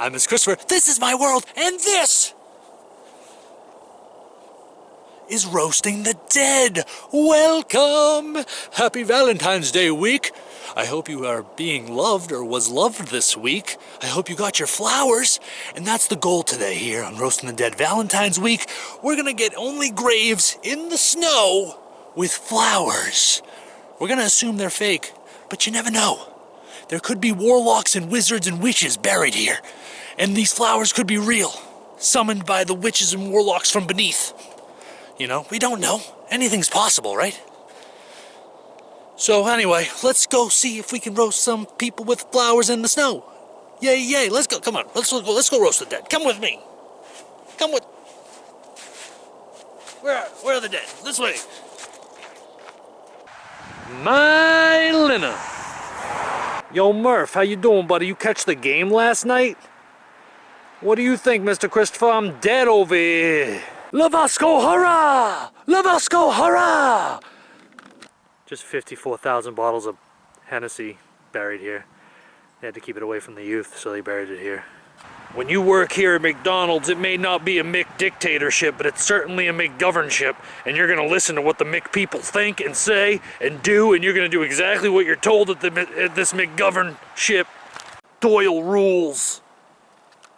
I'm Mr.Christopher. This is my world, and this is Roasting the Dead. Welcome! Happy Valentine's Day week. I hope you are being loved or was loved this week. I hope you got your flowers. And that's the goal today here on Roasting the Dead Valentine's week. We're gonna get only graves in the snow with flowers. We're gonna assume they're fake, but you never know. There could be warlocks and wizards and witches buried here. And these flowers could be real, summoned by the witches and warlocks from beneath. You know, we don't know. Anything's possible, right? So anyway, let's go see if we can roast some people with flowers in the snow. Yay, yay, let's go, come on, let's go roast the dead. Come with me. Come with... Where are the dead? This way. My Lynah. Yo, Murph, how you doing, buddy? You catch the game last night? What do you think, Mr. Christopher? I'm dead over here. Lavasco, hurrah! Lavasco, hurrah! Just 54,000 bottles of Hennessy buried here. They had to keep it away from the youth, so they buried it here. When you work here at McDonald's, it may not be a McDictatorship, but it's certainly a McGovernship, and you're gonna listen to what the Mc people think and say and do, and you're gonna do exactly what you're told at this McGovernship. Doyle rules.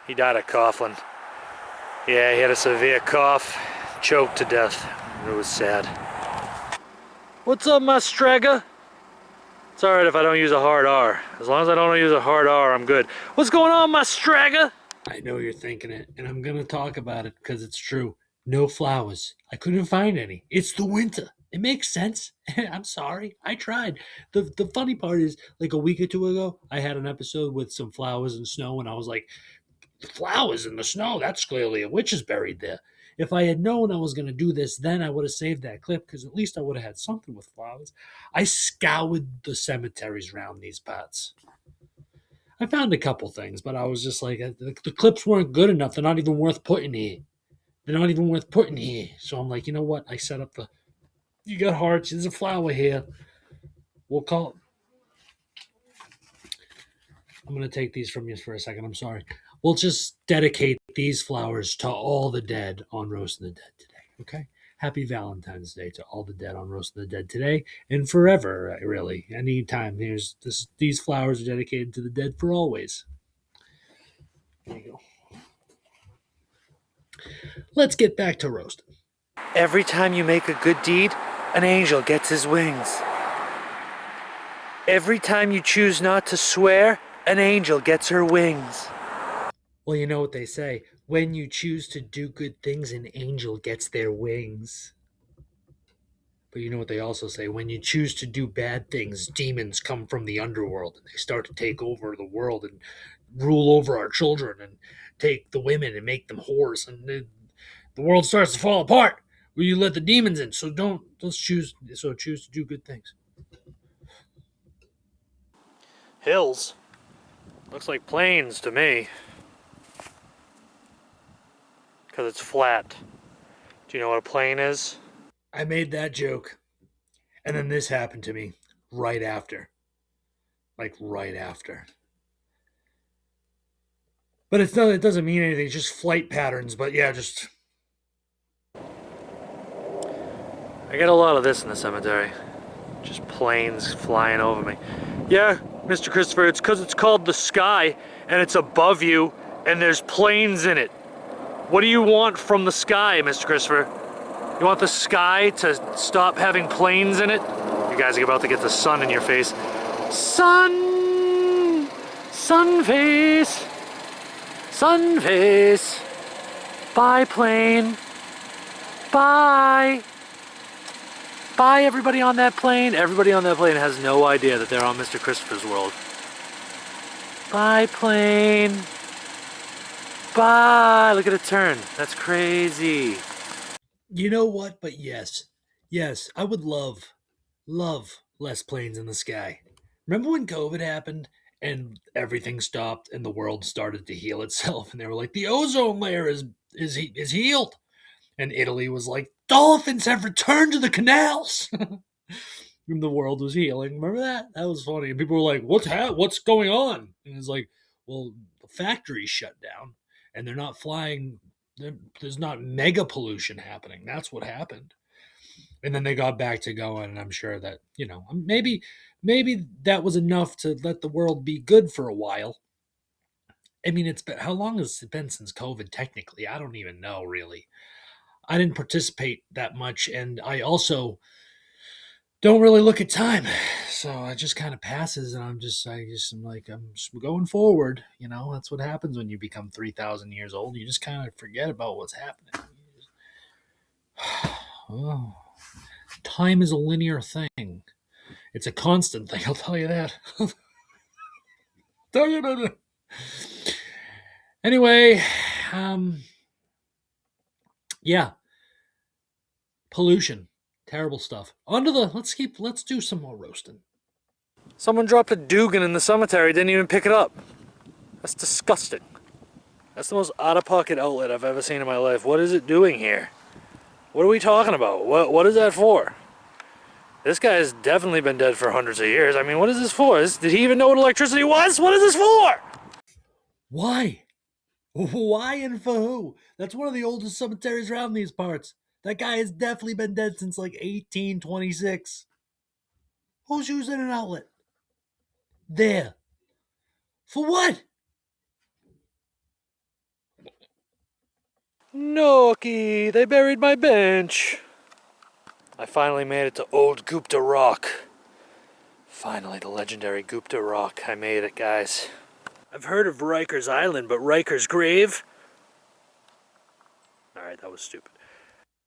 He died of Coughlin. Yeah, he had a severe cough, choked to death. It was sad. What's up, my Strega? It's alright if I don't use a hard R. As long as I don't use a hard R, I'm good. What's going on, my Strega? I know you're thinking it, and I'm gonna talk about it because it's true. No flowers. I couldn't find any. It's the winter. It makes sense. I'm sorry. I tried. The funny part is, like a week or two ago, I had an episode with some flowers and snow, and I was like, flowers in the snow? That's clearly a witch is buried there. If I had known I was going to do this, then I would have saved that clip because at least I would have had something with flowers. I scoured the cemeteries around these parts. I found a couple things, but I was just like, the clips weren't good enough. They're not even worth putting here. So I'm like, you know what? I set up you got hearts. There's a flower here. We'll call it. I'm going to take these from you for a second. I'm sorry. We'll just dedicate these flowers to all the dead on Roasting the Dead today, okay? Happy Valentine's Day to all the dead on Roasting the Dead today and forever, really. Anytime these flowers are dedicated to the dead for always. There you go. Let's get back to roasting. Every time you make a good deed, an angel gets his wings. Every time you choose not to swear, an angel gets her wings. Well, you know what they say. When you choose to do good things, an angel gets their wings. But you know what they also say. When you choose to do bad things, demons come from the underworld. And they start to take over the world and rule over our children and take the women and make them whores. And the world starts to fall apart where you let the demons in. So choose to do good things. Hills. Looks like plains to me. Because it's flat. Do you know what a plain is? I made that joke. And then this happened to me right after. Like right after. But it doesn't mean anything. It's just flight patterns. But yeah, just... I get a lot of this in the cemetery. Just planes flying over me. Yeah, Mr. Christopher, it's because it's called the sky. And it's above you. And there's planes in it. What do you want from the sky, Mr. Christopher? You want the sky to stop having planes in it? You guys are about to get the sun in your face. Sun! Sun face! Sun face! Bye, plane! Bye! Bye, everybody on that plane. Everybody on that plane has no idea that they're on Mr. Christopher's world. Bye, plane! Bye! Look at it turn. That's crazy. You know what? But yes, I would love less planes in the sky. Remember when COVID happened and everything stopped and the world started to heal itself and they were like, the ozone layer is healed. And Italy was like, dolphins have returned to the canals. And the world was healing. Remember that? That was funny. And people were like, what's going on? And it's like, well, the factories shut down and they're not flying. There's not mega pollution happening. That's what happened. And then they got back to going, and I'm sure that, maybe that was enough to let the world be good for a while. I mean, it's been, how long has it been since COVID? Technically, I don't even know really. I didn't participate that much, and I also don't really look at time. So it just kind of passes, and I'm like, I'm just going forward. That's what happens when you become 3,000 years old. You just kind of forget about what's happening. Oh, time is a linear thing. It's a constant thing, I'll tell you that. Anyway, yeah, pollution, terrible stuff. Let's do some more roasting. Someone dropped a Dugan in the cemetery, didn't even pick it up. That's disgusting. That's the most out-of-pocket outlet I've ever seen in my life. What is it doing here? What are we talking about? What is that for? This guy has definitely been dead for hundreds of years. I mean, what is this for? Did he even know what electricity was? What is this for? Why? Why and for who? That's one of the oldest cemeteries around these parts. That guy has definitely been dead since like 1826. Who's using an outlet? There. For what? Nookie, they buried my bench. I finally made it to Old Gupta Rock. Finally, the legendary Gupta Rock. I made it, guys. I've heard of Riker's Island, but Riker's grave? Alright, that was stupid.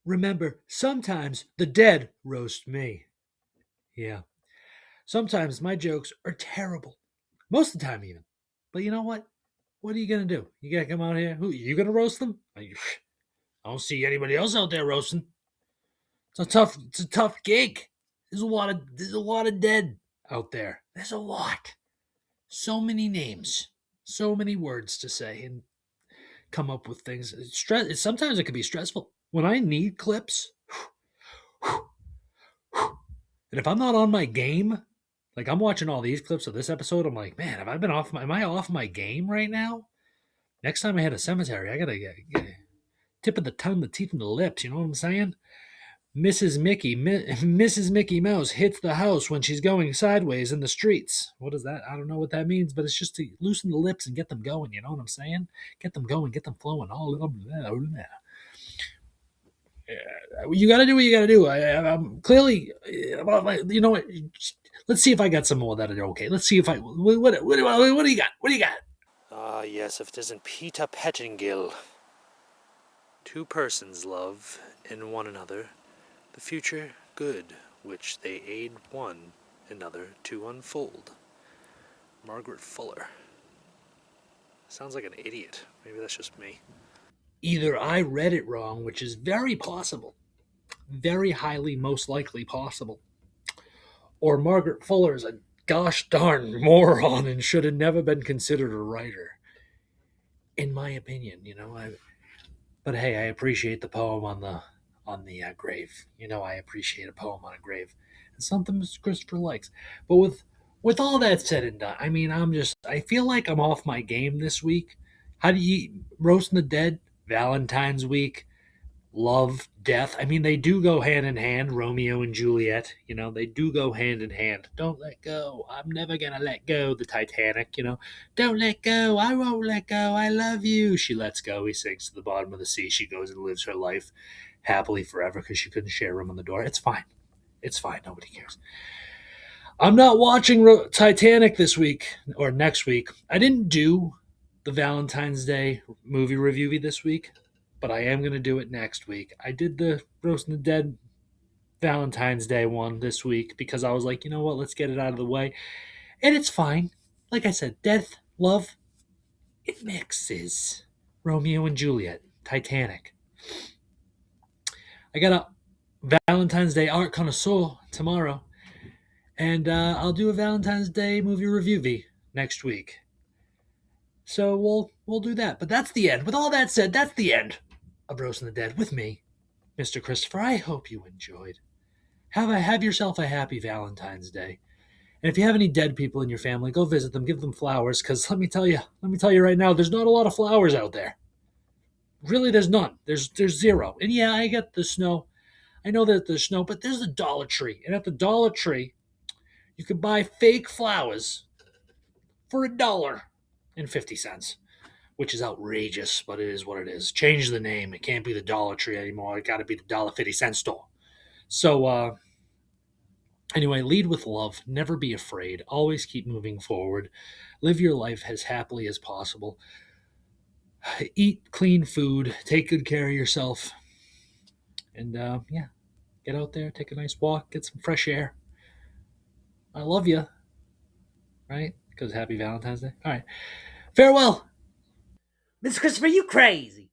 Remember, sometimes the dead roast me. Yeah. Sometimes my jokes are terrible. Most of the time, even. But you know what? What are you going to do? You got to come out here. Who? You going to roast them? I don't see anybody else out there roasting. It's a tough gig. There's a lot of dead out there. There's a lot. So many names. So many words to say and come up with things. Sometimes it can be stressful. When I need clips, and if I'm not on my game, like I'm watching all these clips of this episode, I'm like, man, am I off my game right now? Next time I hit a cemetery, I gotta get tip of the tongue, the teeth, and the lips. You know what I'm saying? Mrs. Mickey Mouse hits the house when she's going sideways in the streets. What is that? I don't know what that means, but it's just to loosen the lips and get them going. You know what I'm saying? Get them going, get them flowing. You got to do what you got to do. I'm clearly, you know what? Let's see if I got some more that are okay. Let's see if I. What do you got? What do you got? Ah, yes, if it isn't Peter Pettingill. Two persons love in one another, the future good, which they aid one another to unfold. Margaret Fuller. Sounds like an idiot. Maybe that's just me. Either I read it wrong, which is very possible, very highly most likely possible, or Margaret Fuller is a gosh darn moron and should have never been considered a writer. In my opinion, but hey, I appreciate the poem on the grave. I appreciate a poem on a grave. It's something Mr. Christopher likes. But with all that said and done, I mean, I feel like I'm off my game this week. How do you roasting the dead? Valentine's week, love, death. I mean, they do go hand in hand. Romeo and Juliet, they do go hand in hand. Don't let go. I'm never gonna let go. The Titanic, don't let go. I won't let go. I love you. She lets go. He sinks to the bottom of the sea. She goes and lives her life happily forever because she couldn't share room on the door. It's fine. It's fine. Nobody cares. I'm not watching Titanic this week or next week. I didn't do the Valentine's Day movie review this week, but I am going to do it next week. I did the Roasting the Dead Valentine's Day one this week because I was like, you know what, let's get it out of the way. And it's fine. Like I said, death, love, it mixes. Romeo and Juliet, Titanic. I got a Valentine's Day art connoisseur tomorrow, and I'll do a Valentine's Day movie review next week. So we'll do that. But that's the end. With all that said, that's the end of Roasting the Dead with me, Mr. Christopher. I hope you enjoyed. Have yourself a happy Valentine's Day. And if you have any dead people in your family, go visit them, give them flowers, because let me tell you right now, there's not a lot of flowers out there. Really, there's none. There's zero. And yeah, I get the snow. I know that there's snow, but there's a Dollar Tree. And at the Dollar Tree, you can buy fake flowers for $1.50, which is outrageous, but it is what it is. Change the name. It can't be the Dollar Tree anymore. It got to be the $1.50 store. So, anyway, lead with love. Never be afraid. Always keep moving forward. Live your life as happily as possible. Eat clean food. Take good care of yourself. And yeah, get out there, take a nice walk, get some fresh air. I love you, right? Because happy Valentine's Day. All right. Farewell. Mr. Christopher, you crazy.